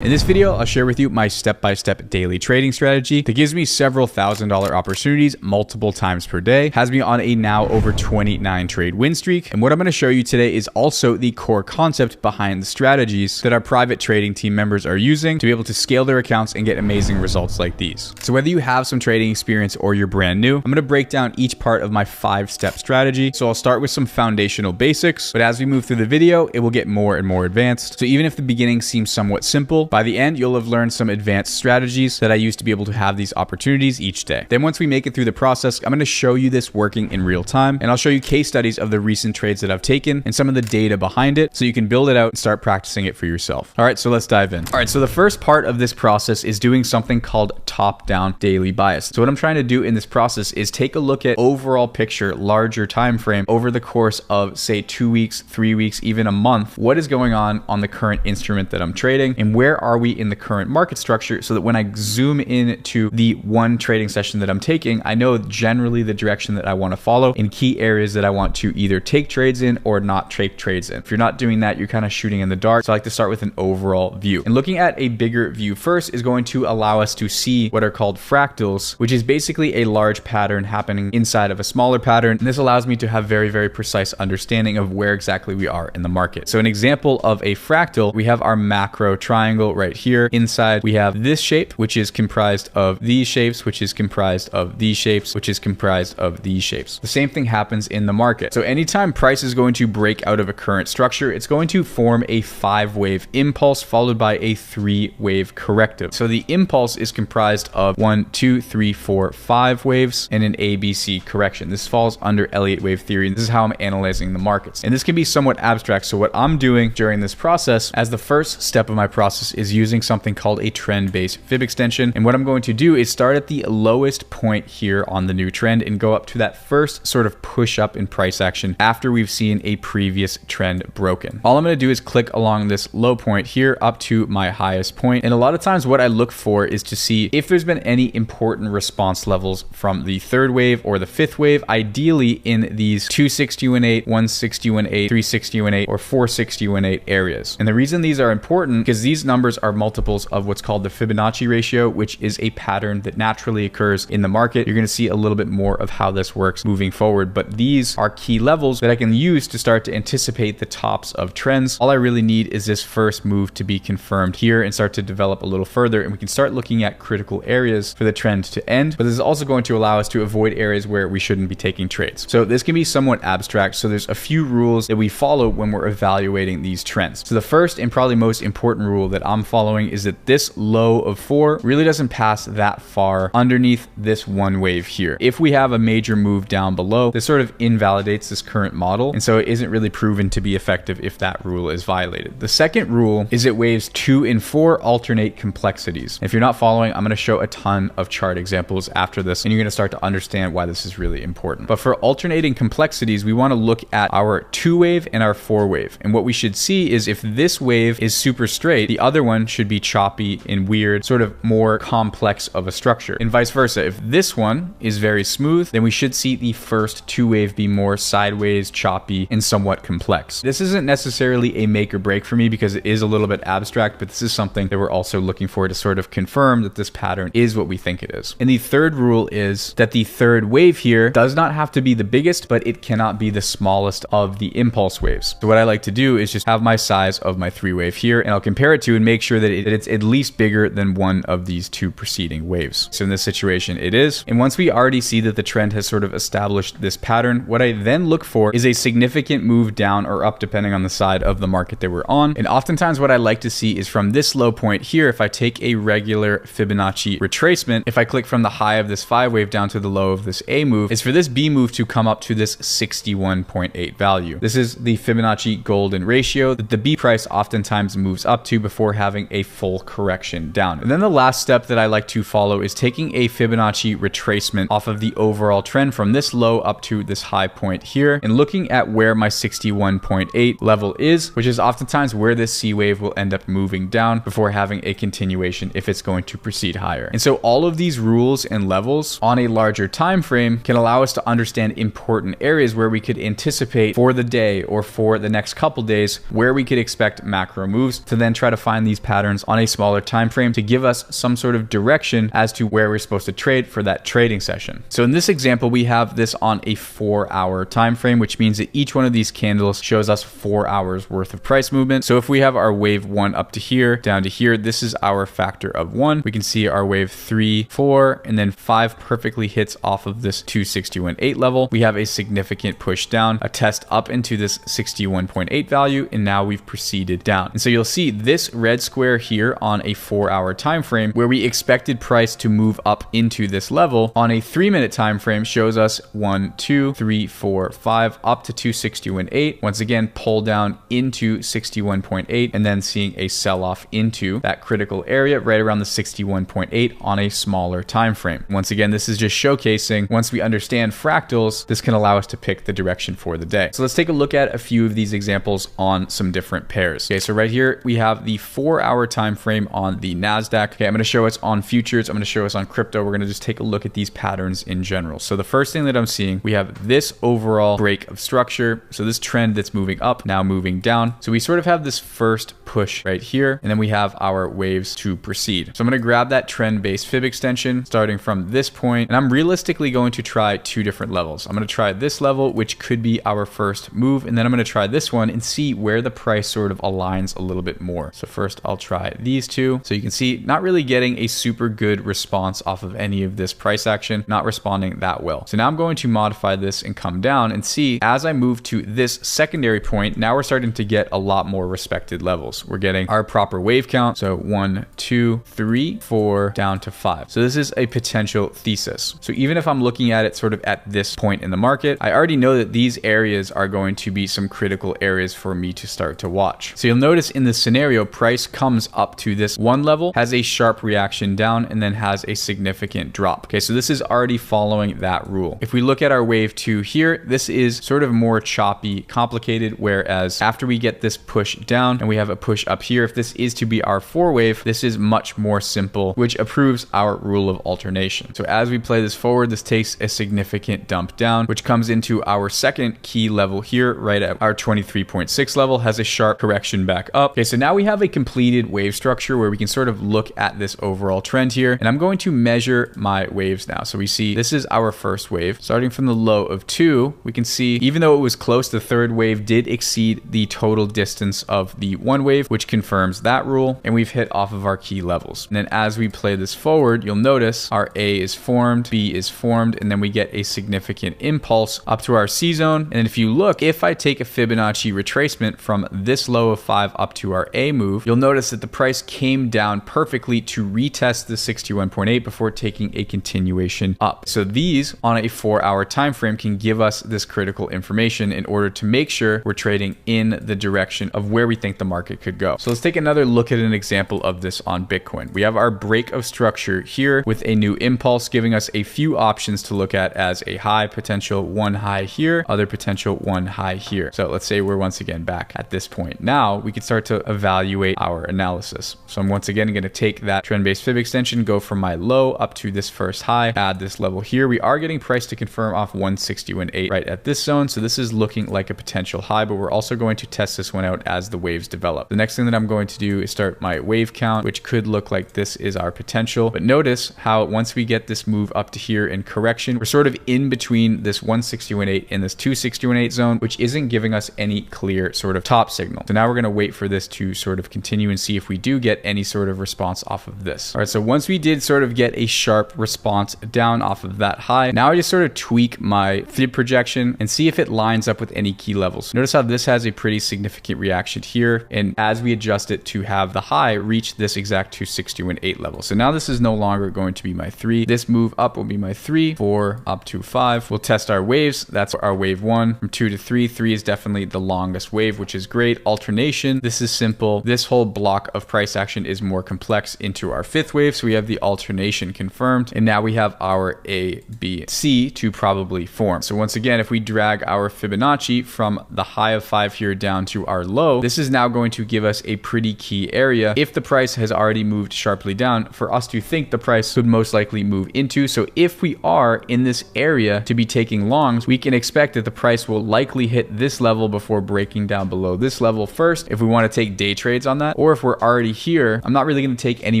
In this video, I'll share with you my step-by-step daily trading strategy that gives me several $1,000 opportunities multiple times per day, has me on a now over 29 trade win streak. And what I'm going to show you today is also the core concept behind the strategies that our private trading team members are using to be able to scale their accounts and get amazing results like these. So whether you have some trading experience or you're brand new, I'm going to break down each part of my 5-step strategy. So I'll start with some foundational basics, but as we move through the video, it will get more and more advanced. So even if the beginning seems somewhat simple, by the end, you'll have learned some advanced strategies that I use to be able to have these opportunities each day. Then once we make it through the process, I'm going to show you this working in real time, and I'll show you case studies of the recent trades that I've taken and some of the data behind it so you can build it out and start practicing it for yourself. All right, so let's dive in. All right, so the first part of this process is doing something called top-down daily bias. So what I'm trying to do in this process is take a look at overall picture, larger time frame over the course of say 2 weeks, 3 weeks, even a month. What is going on the current instrument that I'm trading, and where are we in the current market structure, so that when I zoom in to the one trading session that I'm taking, I know generally the direction that I want to follow in key areas that I want to either take trades in or not take trades in. If you're not doing that, you're kind of shooting in the dark. So I like to start with an overall view. And looking at a bigger view first is going to allow us to see what are called fractals, which is basically a large pattern happening inside of a smaller pattern. And this allows me to have very, very precise understanding of where exactly we are in the market. So an example of a fractal, we have our macro triangle right here. Inside, we have this shape, which is comprised of these shapes, which is comprised of these shapes, which is comprised of these shapes. The same thing happens in the market. So anytime price is going to break out of a current structure, it's going to form a 5-wave impulse followed by a 3-wave corrective. So the impulse is comprised of 1, 2, 3, 4, 5 waves and an ABC correction. This falls under Elliott wave theory, and this is how I'm analyzing the markets. And this can be somewhat abstract. So what I'm doing during this process, as the first step of my process, is using something called a trend-based fib extension. And what I'm going to do is start at the lowest point here on the new trend and go up to that first sort of push up in price action after we've seen a previous trend broken. All I'm going to do is click along this low point here up to my highest point. And a lot of times what I look for is to see if there's been any important response levels from the 3rd wave or the 5th wave, ideally in these 261.8, 161.8, 361.8, or 461.8 areas. And the reason these are important because these numbers are multiples of what's called the Fibonacci ratio, which is a pattern that naturally occurs in the market. You're going to see a little bit more of how this works moving forward, but these are key levels that I can use to start to anticipate the tops of trends. All I really need is this first move to be confirmed here and start to develop a little further, and we can start looking at critical areas for the trend to end. But this is also going to allow us to avoid areas where we shouldn't be taking trades. So this can be somewhat abstract. So there's a few rules that we follow when we're evaluating these trends. So the first and probably most important rule that I'm following is that this low of 4 really doesn't pass that far underneath this one wave here. If we have a major move down below, this sort of invalidates this current model, and so it isn't really proven to be effective if that rule is violated. The second rule is that waves 2 and 4 alternate complexities. If you're not following, I'm going to show a ton of chart examples after this, and you're going to start to understand why this is really important. But for alternating complexities, we want to look at our 2-wave and our 4-wave. And what we should see is if this wave is super straight, the other one should be choppy and weird, sort of more complex of a structure, and vice versa. If this one is very smooth, then we should see the first 2-wave be more sideways, choppy, and somewhat complex. This isn't necessarily a make or break for me because it is a little bit abstract, but this is something that we're also looking for to sort of confirm that this pattern is what we think it is. And the third rule is that the 3rd wave here does not have to be the biggest, but it cannot be the smallest of the impulse waves. So what I like to do is just have my size of my 3-wave here, and I'll compare it to and make sure that it's at least bigger than one of these 2 preceding waves. So in this situation, it is. And once we already see that the trend has sort of established this pattern, what I then look for is a significant move down or up depending on the side of the market that we're on. And oftentimes what I like to see is from this low point here, if I take a regular Fibonacci retracement, if I click from the high of this 5-wave down to the low of this A move, is for this B move to come up to this 61.8 value. This is the Fibonacci golden ratio that the B price oftentimes moves up to before having a full correction down. And then the last step that I like to follow is taking a Fibonacci retracement off of the overall trend from this low up to this high point here and looking at where my 61.8 level is, which is oftentimes where this C wave will end up moving down before having a continuation if it's going to proceed higher. And so all of these rules and levels on a larger time frame can allow us to understand important areas where we could anticipate for the day or for the next couple days where we could expect macro moves to then try to find these patterns on a smaller time frame to give us some sort of direction as to where we're supposed to trade for that trading session. So in this example, we have this on a 4-hour time frame, which means that each one of these candles shows us 4 hours worth of price movement. So if we have our wave 1 up to here, down to here, this is our factor of 1. We can see our wave 3, 4, and then 5 perfectly hits off of this 261.8 level. We have a significant push down, a test up into this 61.8 value, and now we've proceeded down. And so you'll see this red square here on a 4-hour time frame where we expected price to move up into this level on a 3-minute time frame shows us 1, 2, 3, 4, 5 up to 261.8. Once again, pull down into 61.8 and then seeing a sell-off into that critical area right around the 61.8 on a smaller time frame. Once again, this is just showcasing once we understand fractals, this can allow us to pick the direction for the day. So let's take a look at a few of these examples on some different pairs. Okay, so right here we have the 4-hour time frame on the NASDAQ. Okay, I'm going to show us on futures. I'm going to show us on crypto. We're going to just take a look at these patterns in general. So the first thing that I'm seeing, we have this overall break of structure. So this trend that's moving up, now moving down. So we sort of have this first push right here, and then we have our waves to proceed. So I'm going to grab that trend-based fib extension starting from this point, and I'm realistically going to try 2 different levels. I'm going to try this level, which could be our first move, and then I'm going to try this one and see where the price sort of aligns a little bit more. So first I'll try these 2. So you can see not really getting a super good response off of any of this price action, not responding that well. So now I'm going to modify this and come down and see as I move to this secondary point, now we're starting to get a lot more respected levels. We're getting our proper wave count. So 1, 2, 3, 4, down to 5. So this is a potential thesis. So even if I'm looking at it sort of at this point in the market, I already know that these areas are going to be some critical areas for me to start to watch. So you'll notice in this scenario, price comes up to this one level, has a sharp reaction down, and then has a significant drop. Okay, so this is already following that rule. If we look at our wave 2 here, this is sort of more choppy, complicated, whereas after we get this push down and we have a push up here, if this is to be our 4 wave, this is much more simple, which approves our rule of alternation. So as we play this forward, this takes a significant dump down, which comes into our second key level here, right at our 23.6 level, has a sharp correction back up. Okay, so now we have a completed wave structure where we can sort of look at this overall trend here, and I'm going to measure my waves now. So we see this is our first wave. Starting from the low of 2, we can see even though it was close, the third wave did exceed the total distance of the 1 wave, which confirms that rule, and we've hit off of our key levels. And then as we play this forward, you'll notice our A is formed, B is formed, and then we get a significant impulse up to our C zone. And if you look, if I take a Fibonacci retracement from this low of 5 up to our A move, you'll notice that the price came down perfectly to retest the 61.8 before taking a continuation up. So these on a 4-hour time frame can give us this critical information in order to make sure we're trading in the direction of where we think the market could go. So let's take another look at an example of this on Bitcoin. We have our break of structure here with a new impulse giving us a few options to look at as a high potential 1 high here, other potential 1 high here. So let's say we're once again back at this point. Now we can start to evaluate our analysis. So I'm once again going to take that trend-based fib extension, go from my low up to this first high, add this level here. We are getting price to confirm off 161.8 right at this zone. So this is looking like a potential high, but we're also going to test this one out as the waves develop. The next thing that I'm going to do is start my wave count, which could look like this is our potential. But notice how once we get this move up to here in correction, we're sort of in between this 161.8 and this 261.8 zone, which isn't giving us any clear sort of top signal. So now we're going to wait for this to sort of continue and see if we do get any sort of response off of this. All right, so once we did sort of get a sharp response down off of that high, now I just sort of tweak my fib projection and see if it lines up with any key levels. Notice how this has a pretty significant reaction here, and as we adjust it to have the high reach this exact 261.8 level. So now this is no longer going to be my 3. This move up will be my 3, 4 up to 5. We'll test our waves. That's our wave 1 from 2 to 3. 3 is definitely the longest wave, which is great. Alternation, this is simple. This whole block of price action is more complex into our 5th wave. So we have the alternation confirmed, and now we have our A, B, C to probably form. So once again, if we drag our Fibonacci from the high of 5 here down to our low, this is now going to give us a pretty key area if the price has already moved sharply down for us to think the price could most likely move into. So if we are in this area to be taking longs, we can expect that the price will likely hit this level before breaking down below this level first if we want to take day trades on that, or if we're already here, I'm not really going to take any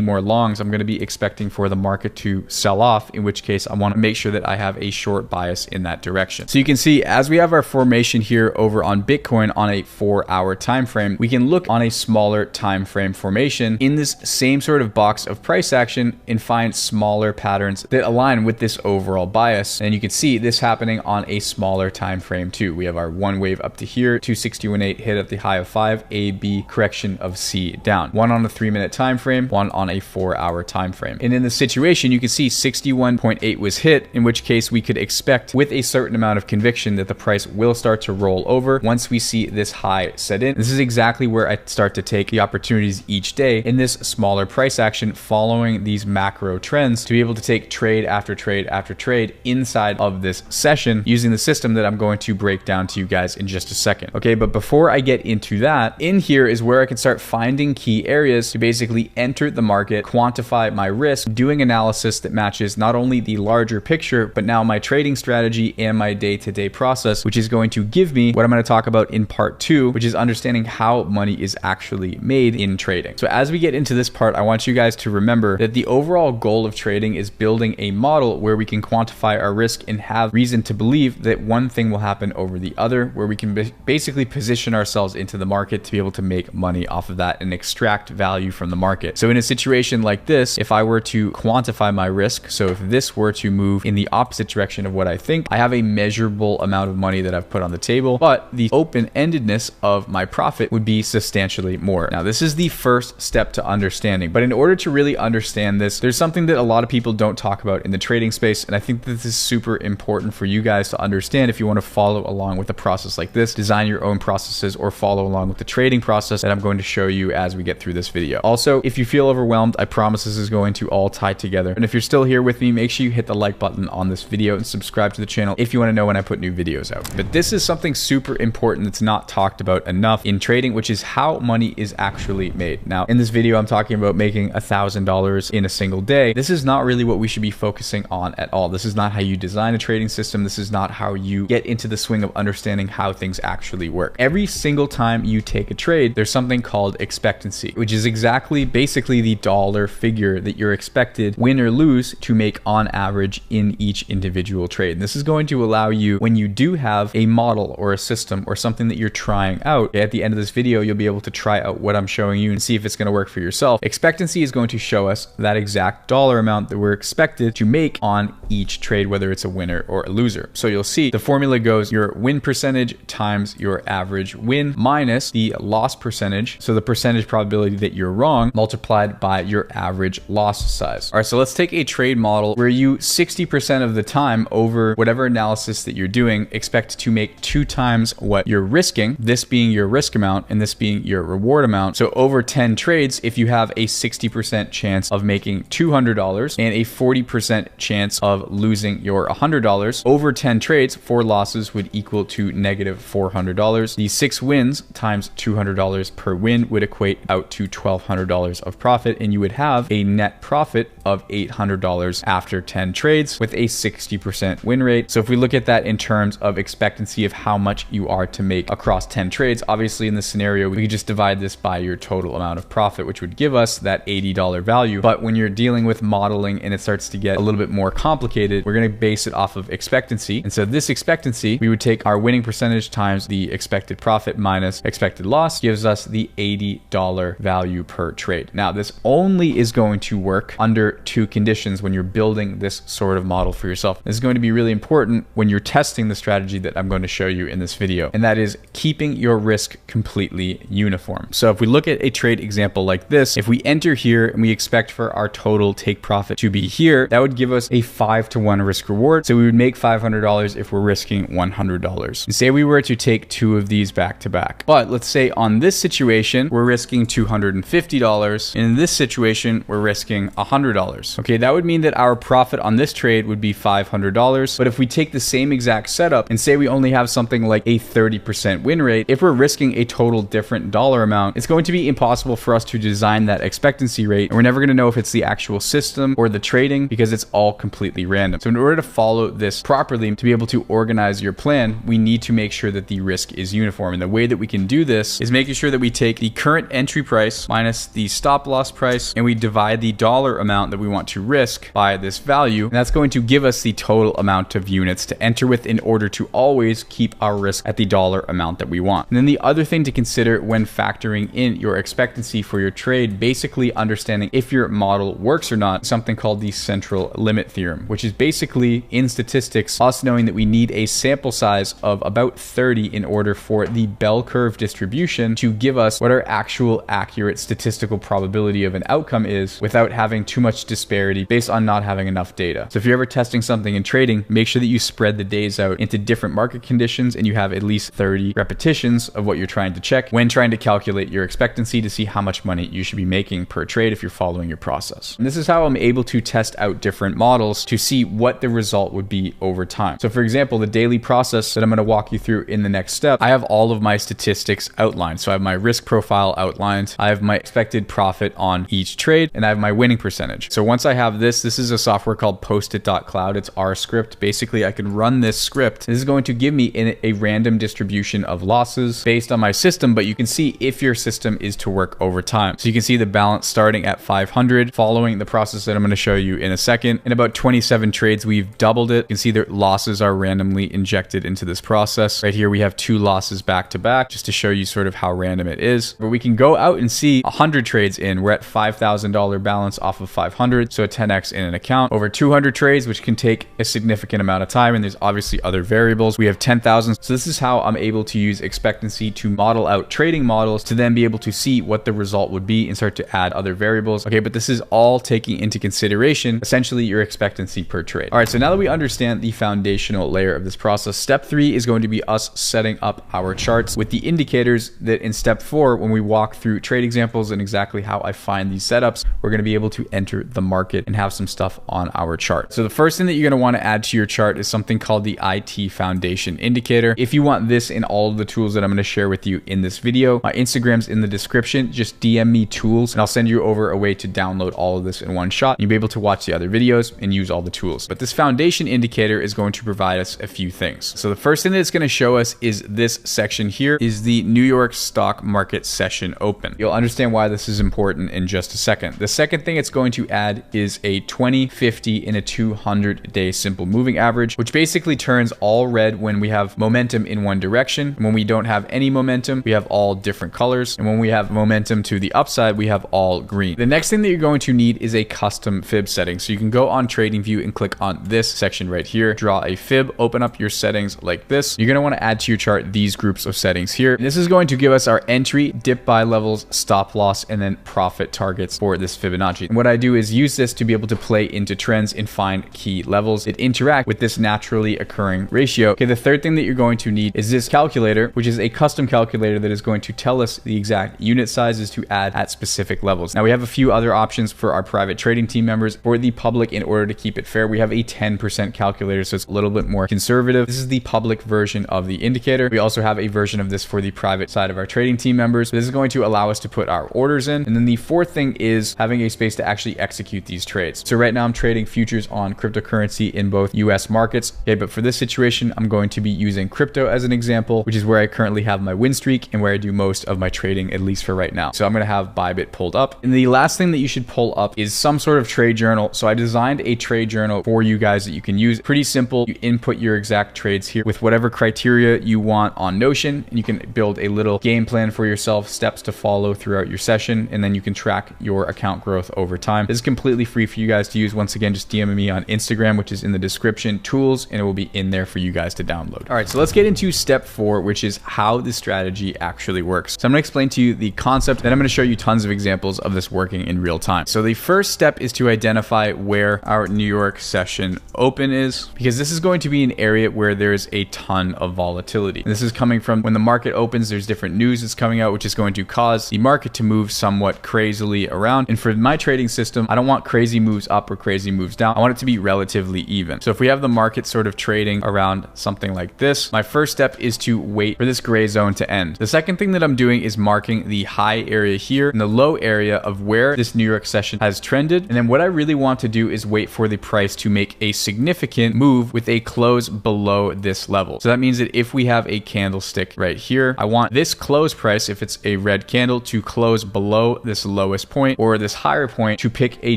more longs. I'm going to be expecting for the market to sell off, in which case I want to make sure that I have a short bias in that direction. So you can see as we have our formation here over on Bitcoin on a 4-hour time frame, we can look on a smaller time frame formation in this same sort of box of price action and find smaller patterns that align with this overall bias. And you can see this happening on a smaller time frame too. We have our one wave up to here, 261.8 hit at the high of 5, A, B, correction of C down. One on a 3-minute time frame, one on a 4-hour time frame. And in this situation, you can see 61.8 was hit, in which case we could expect with a certain amount of conviction that the price will start to roll over once we see this high set in. This is exactly where I start to take the opportunities each day in this smaller price action following these macro trends to be able to take trade after trade after trade inside of this session using the system that I'm going to break down to you guys in just a second. Okay, but before I get into that, in here is where I can start finding key areas to basically enter the market, quantify my risk, doing analysis that matches not only the larger picture, but now my trading strategy and my day-to-day process, which is going to give me what I'm going to talk about in part 2, which is understanding how money is actually made in trading. So as we get into this part, I want you guys to remember that the overall goal of trading is building a model where we can quantify our risk and have reason to believe that one thing will happen over the other, where we can basically position ourselves into the market to be able to make money off of that and extract value from the market. So in a situation like this, if I were to quantify my risk, so if this were to move in the opposite direction of what I think, I have a measurable amount of money that I've put on the table, but the open-endedness of my profit would be substantially more. Now, this is the first step to understanding, but in order to really understand this, there's something that a lot of people don't talk about in the trading space, and I think that this is super important for you guys to understand if you want to follow along with a process like this, design your own processes, or follow along with the trading process that I'm going to show you as we get through this video. Also, if you feel overwhelmed, I promise this is going to all tie together. And if you're still here with me, make sure you hit the like button on this video and subscribe to the channel if you want to know when I put new videos out. But this is something super important that's not talked about enough in trading, which is how money is actually made. Now, in this video, I'm talking about making $1,000 in a single day. This is not really what we should be focusing on at all. This is not how you design a trading system. This is not how you get into the swing of understanding how things actually work. Every single time you take a trade, there's something called expectancy, which is exactly basically the dollar figure that you're expected, win or lose, to make on average in each individual trade. And this is going to allow you, when you do have a model or a system or something that you're trying out, at the end of this video, you'll be able to try out what I'm showing you and see if it's going to work for yourself. Expectancy is going to show us that exact dollar amount that we're expected to make on each trade, whether it's a winner or a loser. So you'll see the formula goes your win percentage times your average win minus the loss percentage, so the percentage probability that you're wrong, multiplied by your average loss size. All right, so let's take a trade model where you 60% of the time over whatever analysis that you're doing expect to make 2 times what you're risking, this being your risk amount and this being your reward amount. So over 10 trades, if you have a 60% chance of making $200 and a 40% chance of losing your $100, over 10 trades, 4 losses would equal to negative $400. The 6 wins times $200 per win would equate out to $1,200 of profit, and you would have a net profit of $800 after 10 trades with a 60% win rate. So if we look at that in terms of expectancy of how much you are to make across 10 trades, obviously in this scenario, we could just divide this by your total amount of profit, which would give us that $80 value. But when you're dealing with modeling and it starts to get a little bit more complicated, we're going to base it off of expectancy. And so this expectancy, we would take our winning percentage times the expected profit minus expected loss, gives us the $80 value per trade. Now, this only is going to work under 2 conditions when you're building this sort of model for yourself. This is going to be really important when you're testing the strategy that I'm going to show you in this video, and that is keeping your risk completely uniform. So if we look at a trade example like this, if we enter here and we expect for our total take profit to be here, that would give us a 5-to-1 risk reward. So we would make $500 if we're risking $100. And say we were to take 2 of these back to back. But let's say on this situation, we're risking $250. And in this situation, we're risking $100. Okay, that would mean that our profit on this trade would be $500. But if we take the same exact setup and say we only have something like a 30% win rate, if we're risking a total different dollar amount, it's going to be impossible for us to design that expectancy rate. And we're never going to know if it's the actual system or the trading because it's all completely random. So in order to follow this properly, to be able to organize your plan, we need to make sure that the risk is uniform. And the way that we can do this is making sure that we take the current current entry price minus the stop loss price, and we divide the dollar amount that we want to risk by this value, and that's going to give us the total amount of units to enter with in order to always keep our risk at the dollar amount that we want. And then the other thing to consider when factoring in your expectancy for your trade, basically understanding if your model works or not, something called the central limit theorem, which is basically in statistics us knowing that we need a sample size of about 30 in order for the bell curve distribution to give us what our actual accurate statistical probability of an outcome is without having too much disparity based on not having enough data. So if you're ever testing something in trading, make sure that you spread the days out into different market conditions and you have at least 30 repetitions of what you're trying to check when trying to calculate your expectancy to see how much money you should be making per trade if you're following your process. And this is how I'm able to test out different models to see what the result would be over time. So for example, the daily process that I'm going to walk you through in the next step, I have all of my statistics outlined. So I have my risk profile outlined, I have my expected profit on each trade, and I have my winning percentage. So once I have this is a software called Post-it.cloud. It's our script. Basically, I can run this script. This is going to give me a random distribution of losses based on my system, but you can see if your system is to work over time. So you can see the balance starting at 500, following the process that I'm going to show you in a second. In about 27 trades, we've doubled it. You can see their losses are randomly injected into this process. Right here, we have 2 losses back to back, just to show you sort of how random it is. But we can go out and see 100 trades in. We're at $5,000 balance off of 500, so a 10x in an account. Over 200 trades, which can take a significant amount of time, and there's obviously other variables. We have 10,000. So this is how I'm able to use expectancy to model out trading models to then be able to see what the result would be and start to add other variables. Okay, but this is all taking into consideration essentially your expectancy per trade. All right, so now that we understand the foundational layer of this process, step 3 is going to be us setting up our charts with the indicators that in step 4, when we walk through trade examples and exactly how I find these setups, we're going to be able to enter the market and have some stuff on our chart. So the first thing that you're going to want to add to your chart is something called the IT foundation indicator. If you want this in all of the tools that I'm going to share with you in this video, my Instagram's in the description. Just DM me tools and I'll send you over a way to download all of this in one shot. You'll be able to watch the other videos and use all the tools. But this foundation indicator is going to provide us a few things. So the first thing that it's going to show us is this section here is the New York stock market session open. You'll understand why this is important in just a second. The second thing it's going to add is a 20, 50, and a 200-day simple moving average, which basically turns all red when we have momentum in one direction. And when we don't have any momentum, we have all different colors. And when we have momentum to the upside, we have all green. The next thing that you're going to need is a custom fib setting. So you can go on TradingView and click on this section right here, draw a fib, open up your settings like this. You're going to want to add to your chart these groups of settings here. And this is going to give us our entry, dip buy levels, stop loss, and then profit targets for this Fibonacci. And what I do is use this to be able to play into trends and find key levels that interact with this naturally occurring ratio. Okay, the third thing that you're going to need is this calculator, which is a custom calculator that is going to tell us the exact unit sizes to add at specific levels. Now we have a few other options for our private trading team members. For the public, in order to keep it fair, we have a 10% calculator, so it's a little bit more conservative. This is the public version of the indicator. We also have a version of this for the private side of our trading team members. This is going to allow us to put our orders in. And then the fourth thing is having a space to actually execute these trades. So right now I'm trading futures on cryptocurrency in both US markets. Okay, but for this situation, I'm going to be using crypto as an example, which is where I currently have my win streak and where I do most of my trading, at least for right now. So I'm going to have Bybit pulled up. And the last thing that you should pull up is some sort of trade journal. So I designed a trade journal for you guys that you can use. Pretty simple. You input your exact trades here with whatever criteria you want on Notion, and you can build a little game plan for yourself, steps to follow throughout your session, and then you can track your account growth over time. This is completely free for you guys to use. Once again, just DM me on Instagram, which is in the description, tools, and it will be in there for you guys to download. All right, so let's get into step 4, which is how the strategy actually works. So I'm gonna explain to you the concept, then I'm gonna show you tons of examples of this working in real time. So the first step is to identify where our New York session open is, because this is going to be an area where there's a ton of volatility. And this is coming from when the market opens, there's different news that's coming out, which is going to cause the market to move somewhat crazily around. And for my trading system, I don't want crazy moves up or crazy moves down. I want it to be relatively even. So if we have the market sort of trading around something like this, my first step is to wait for this gray zone to end. The second thing that I'm doing is marking the high area here and the low area of where this New York session has trended. And then what I really want to do is wait for the price to make a significant move with a close below this level. So that means that if we have a candlestick right here, I want this close price, if it's a red red candle to close below this lowest point or this higher point to pick a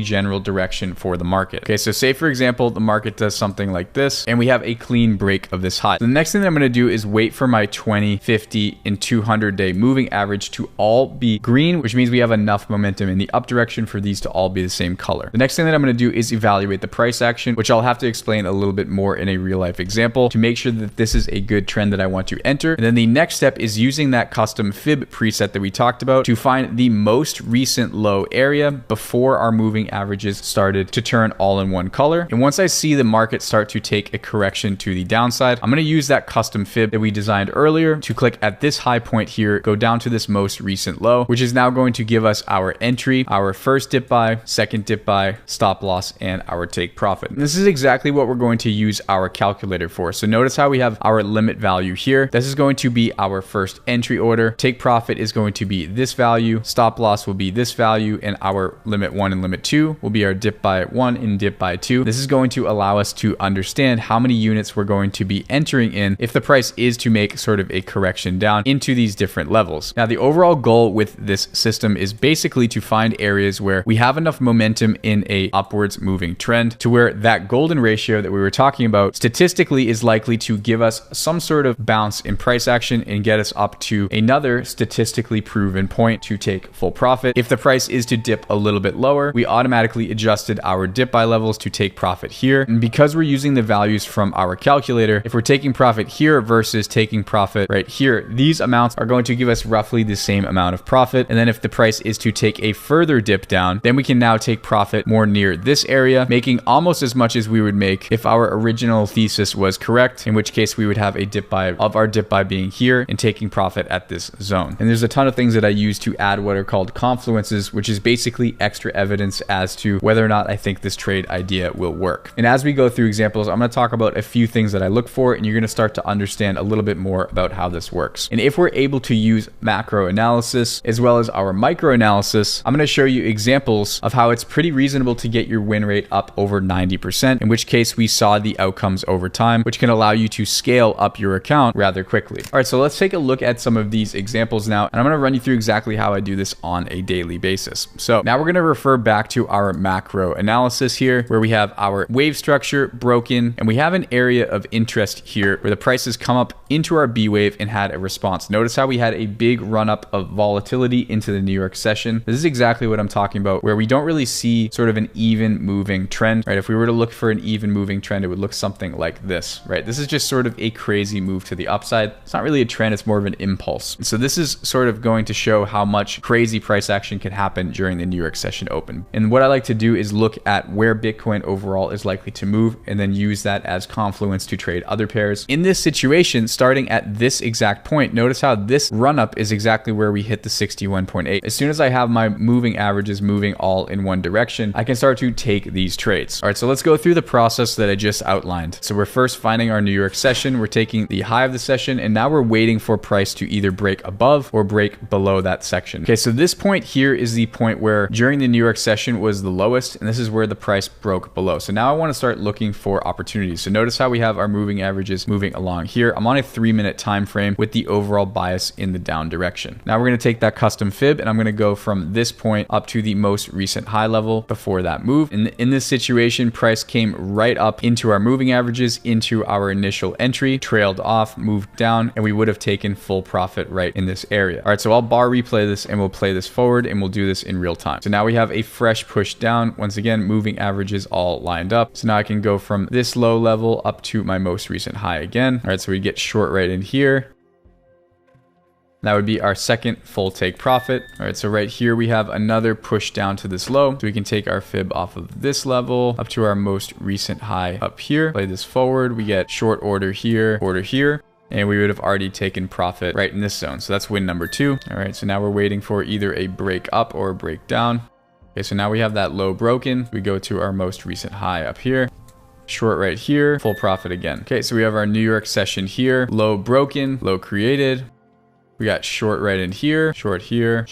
general direction for the market. Okay, so say for example, the market does something like this and we have a clean break of this high. The next thing that I'm going to do is wait for my 20, 50, and 200 day moving average to all be green, which means we have enough momentum in the up direction for these to all be the same color. The next thing that I'm going to do is evaluate the price action, which I'll have to explain a little bit more in a real life example to make sure that this is a good trend that I want to enter. And then the next step is using that custom fib preset that we talked about to find the most recent low area before our moving averages started to turn all in one color. And once I see the market start to take a correction to the downside, I'm going to use that custom fib that we designed earlier to click at this high point here, go down to this most recent low, which is now going to give us our entry, our first dip buy, second dip buy, stop loss, and our take profit. And this is exactly what we're going to use our calculator for. So notice how we have our limit value here. This is going to be our first entry order. Take profit is going to be this value. Stop loss will be this value. And our limit 1 and limit 2 will be our dip buy 1 and dip buy 2. This is going to allow us to understand how many units we're going to be entering in if the price is to make sort of a correction down into these different levels. Now, the overall goal with this system is basically to find areas where we have enough momentum in a upwards moving trend to where that golden ratio that we were talking about statistically is likely to give us some sort of bounce in price action and get us up to another statistically proven point to take full profit. If the price is to dip a little bit lower, we automatically adjusted our dip buy levels to take profit here. And because we're using the values from our calculator, if we're taking profit here versus taking profit right here, these amounts are going to give us roughly the same amount of profit. And then if the price is to take a further dip down, then we can now take profit more near this area, making almost as much as we would make if our original thesis was correct, in which case we would have a dip buy of our dip buy being here and taking profit at this zone. And there's a ton of things that I use to add what are called confluences, which is basically extra evidence as to whether or not I think this trade idea will work. And as we go through examples, I'm going to talk about a few things that I look for, and you're going to start to understand a little bit more about how this works. And if we're able to use macro analysis as well as our micro analysis, I'm going to show you examples of how it's pretty reasonable to get your win rate up over 90%, in which case we saw the outcomes over time, which can allow you to scale up your account rather quickly. All right, so let's take a look at some of these examples now, and I'm going to run you through exactly how I do this on a daily basis. So now we're going to refer back to our macro analysis here, where we have our wave structure broken, and we have an area of interest here where the prices come up into our B wave and had a response. Notice how we had a big run up of volatility into the New York session. This is exactly what I'm talking about, where we don't really see sort of an even moving trend, right? If we were to look for an even moving trend, it would look something like this, right? This is just sort of a crazy move to the upside. It's not really a trend, it's more of an impulse. So this is sort of going to show how much crazy price action can happen during the New York session open. And what I like to do is look at where Bitcoin overall is likely to move and then use that as confluence to trade other pairs. In this situation, starting at this exact point, notice how this run up is exactly where we hit the 61.8. As soon as I have my moving averages moving all in one direction, I can start to take these trades. All right, so let's go through the process that I just outlined. So we're first finding our New York session, we're taking the high of the session, and now we're waiting for price to either break above or break below that section. Okay, so this point here is the point where during the New York session was the lowest, and this is where the price broke below. So now I want to start looking for opportunities. So notice how we have our moving averages moving along here. I'm on a 3-minute time frame with the overall bias in the down direction. Now we're going to take that custom fib and I'm going to go from this point up to the most recent high level before that move. And in this situation, price came right up into our moving averages, into our initial entry, trailed off, moved down, and we would have taken full profit right in this area. All right, so I'll bar replay this and we'll play this forward and we'll do this in real time. So now we have a fresh push down. Once again, moving averages all lined up. So now I can go from this low level up to my most recent high again. All right, so we get short right in here. That would be our second full take profit. All right, so right here we have another push down to this low. So we can take our fib off of this level up to our most recent high up here. Play this forward. We get short order here, and we would have already taken profit right in this zone. So that's win number 2. All right, so now we're waiting for either a break up or a break down. Okay, so now we have that low broken. We go to our most recent high up here. Short right here, full profit again. Okay, so we have our New York session here. Low broken, low created. We got short right in here, short here,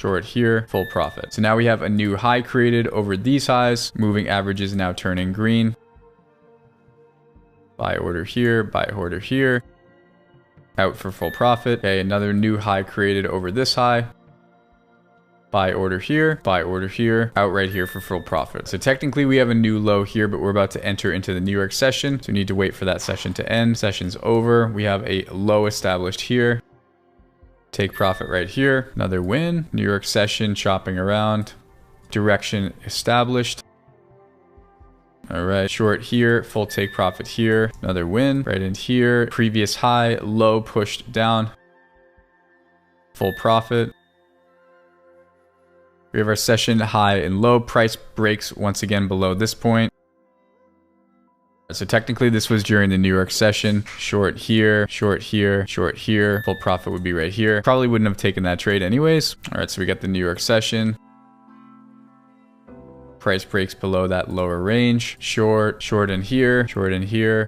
full profit. So now we have a new high created over these highs. Moving average is now turning green. Buy order here. Out for full profit. Okay, another new high created over this high. buy order here, out right here for full profit. So technically we have a new low here, but we're about to enter into the New York session. So we need to wait for that session to end. Session's over. We have a low established here. Take profit right here. Another win. New York session, chopping around. Direction established. All right, short here, full take profit here. Another win right in here. Previous high, low pushed down. Full profit. We have our session high and low. Price breaks once again below this point. So technically this was during the New York session. Short here, short here, short here. Full profit would be right here. Probably wouldn't have taken that trade anyways. All right, so we got the New York session. Price breaks below that lower range. Short in here,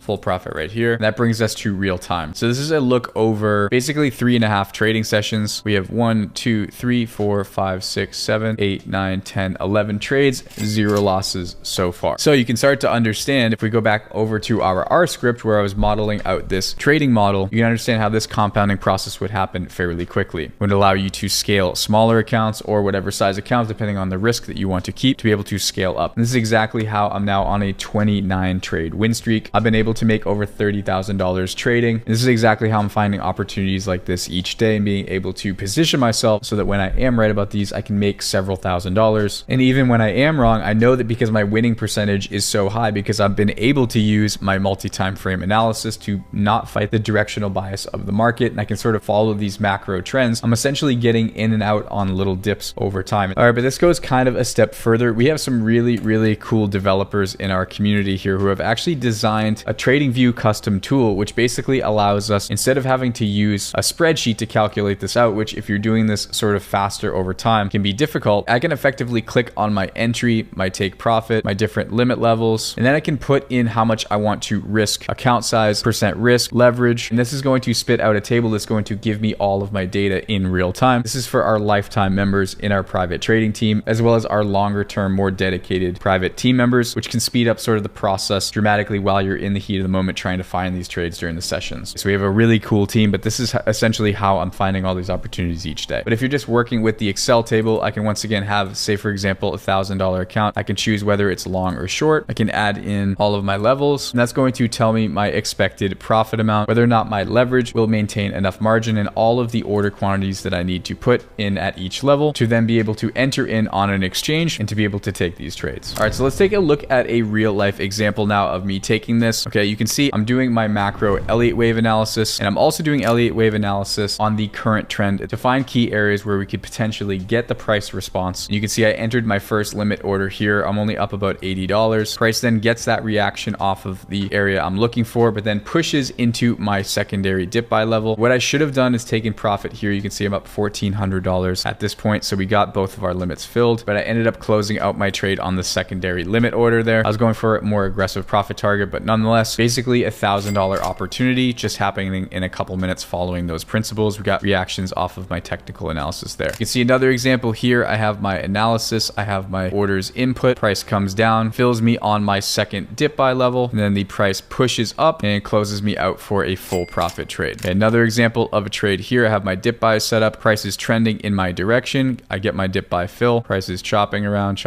full profit right here. And that brings us to real time. So this is a look over basically 3.5 trading sessions. We have 1, 2, 3, 4, 5, 6, 7, 8, 9, 10, 11 trades, 0 losses so far. So you can start to understand if we go back over to our R script where I was modeling out this trading model, you can understand how this compounding process would happen fairly quickly. It would allow you to scale smaller accounts or whatever size accounts, depending on the risk that you want to keep, to be able to scale up. And this is exactly how I'm now on a 29 trade win streak. I've been able to make over $30,000 trading. And this is exactly how I'm finding opportunities like this each day and being able to position myself so that when I am right about these, I can make several $1,000s. And even when I am wrong, I know that because my winning percentage is so high, because I've been able to use my multi-time frame analysis to not fight the directional bias of the market, and I can sort of follow these macro trends, I'm essentially getting in and out on little dips over time. All right, but this goes kind of a step further. We have some really cool developers in our community here who have actually designed a TradingView custom tool, which basically allows us, instead of having to use a spreadsheet to calculate this out, which if you're doing this sort of faster over time can be difficult, I can effectively click on my entry, my take profit, my different limit levels, and then I can put in how much I want to risk, account size, percent risk, leverage, and this is going to spit out a table that's going to give me all of my data in real time. This is for our lifetime members in our private trading team, as well as our longer term, more dedicated private team members, which can speed up sort of the process dramatically while you're in the heat of the moment trying to find these trades during the sessions. So we have a really cool team, but this is essentially how I'm finding all these opportunities each day. But if you're just working with the Excel table, I can once again have, say for example, $1,000 account. I can choose whether it's long or short. I can add in all of my levels, and that's going to tell me my expected profit amount, whether or not my leverage will maintain enough margin, and all of the order quantities that I need to put in at each level to then be able to enter in on an exchange and to be able to take these trades. All right, so let's take a look at a real life example now of me taking this. Okay, you can see I'm doing my macro Elliott wave analysis, and I'm also doing Elliott wave analysis on the current trend to find key areas where we could potentially get the price response. You can see I entered my first limit order here. I'm only up about $80. Price then gets that reaction off of the area I'm looking for, but then pushes into my secondary dip buy level. What I should have done is taken profit here. You can see I'm up $1,400 at this point. So we got both of our limits filled, but I ended up closing out my trade on the secondary limit order there. I was going for a more aggressive profit target, but nonetheless, basically $1,000 opportunity just happening in a couple minutes following those principles. We got reactions off of my technical analysis there. You can see another example here. I have my analysis. I have my orders input. Price comes down, fills me on my second dip buy level, and then the price pushes up and closes me out for a full profit trade. Okay, another example of a trade here. I have my dip buy set up. Price is trending in my direction. I get my dip buy fill. Price is chopping around,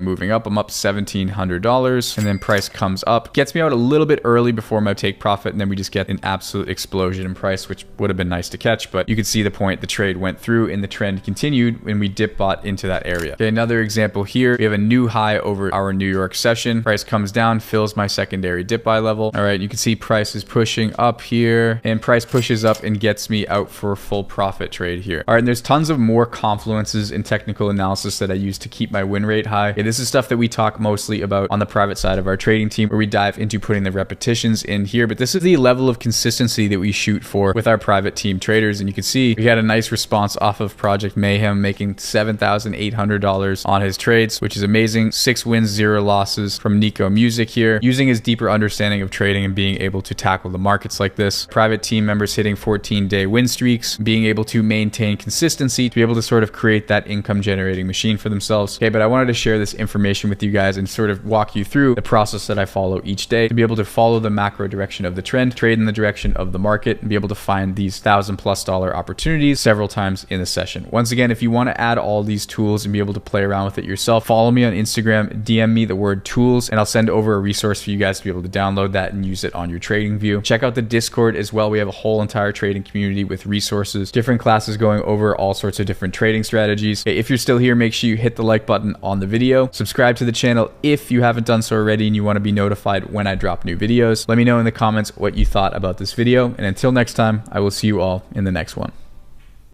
moving up. I'm up $1,700, and then price comes up, gets me out a little bit early before my take profit, and then we just get an absolute explosion in price, which would have been nice to catch, but you can see the point. The trade went through and the trend continued when we dip bought into that area. Okay, another example here. We have a new high over our New York session. Price comes down, fills my secondary dip buy level. All right, you can see price is pushing up here, and price pushes up and gets me out for a full profit trade here. All right, and there's tons of more confluences in technical analysis that I use to keep my win rate high. Okay, this is stuff that we talk mostly about on the private side of our trading team, where we dive into putting the repetitions in here, but this is the level of consistency that we shoot for with our private team traders. And you can see we had a nice response off of Project Mayhem, making $7,800 on his trades, which is amazing. 6 wins, 0 losses from Nico Music here, using his deeper understanding of trading and being able to tackle the markets like this. Private team members hitting 14-day win streaks, being able to maintain consistency to be able to sort of create that income generating machine for themselves. Okay, but I wanted to share this this information with you guys and sort of walk you through the process that I follow each day to be able to follow the macro direction of the trend, trade in the direction of the market, and be able to find these $1,000+ opportunities several times in a session. Once again, if you want to add all these tools and be able to play around with it yourself, follow me on Instagram, DM me the word tools, and I'll send over a resource for you guys to be able to download that and use it on your trading view. Check out the Discord as well. We have a whole entire trading community with resources, different classes going over all sorts of different trading strategies. If you're still here, make sure you hit the like button on the video, subscribe to the channel if you haven't done so already and you want to be notified when I drop new videos. Let me know in the comments what you thought about this video, and until next time, I will see you all in the next one.